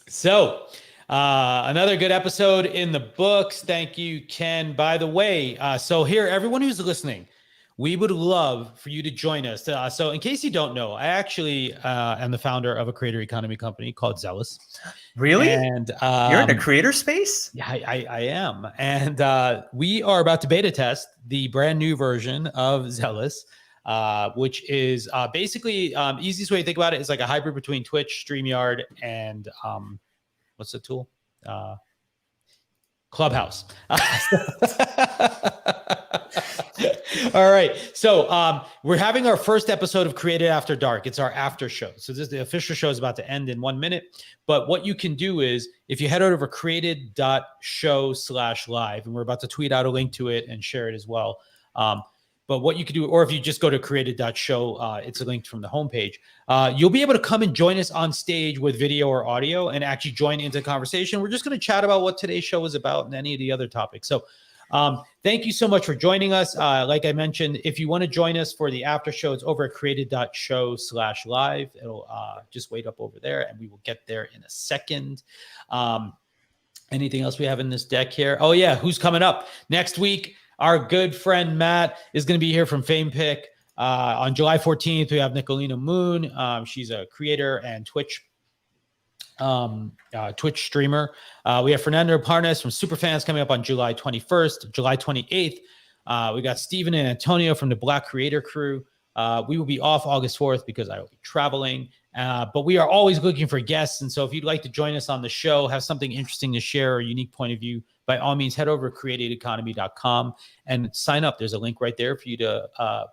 So another good episode in the books. Thank you, Ken. By the way, so here, everyone who's listening, we would love for you to join us. So in case you don't know, I actually am the founder of a creator economy company called Zealous. Really? And You're in the creator space? yeah, I am. And we are about to beta test the brand new version of Zealous, which is basically easiest way to think about it is like a hybrid between Twitch, StreamYard, and what's the tool? Clubhouse. All right. So we're having our first episode of Created After Dark. It's our after show. So the official show is about to end in 1 minute. But what you can do is if you head over to created.show/live, and we're about to tweet out a link to it and share it as well. But what you can do, or if you just go to created.show, it's a link from the homepage. You'll be able to come and join us on stage with video or audio and actually join into the conversation. We're just going to chat about what today's show is about and any of the other topics. So thank you so much for joining us. Like I mentioned, if you want to join us for the after show, it's over at created.show/live. It'll just wait up over there and we will get there in a second. Anything else we have in this deck here? Oh yeah, who's coming up next week? Our good friend Matt is going to be here from FamePick. On July 14th, we have Nicolina Moon. She's a creator and Twitch streamer. We have Fernando Parnas from Superfans coming up on July 21st. July 28th, we got Steven and Antonio from the Black Creator Crew. We will be off August 4th because I will be traveling. But we are always looking for guests. And so if you'd like to join us on the show, have something interesting to share or a unique point of view, by all means, head over to createdeconomy.com and sign up. There's a link right there for you to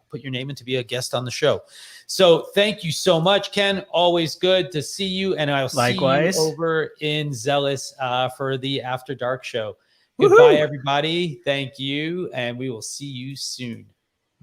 put your name in to be a guest on the show. So thank you so much, Ken. Always good to see you. And I'll Likewise. see you over in Zealous for the After Dark show. Woohoo! Goodbye, everybody. Thank you. And we will see you soon.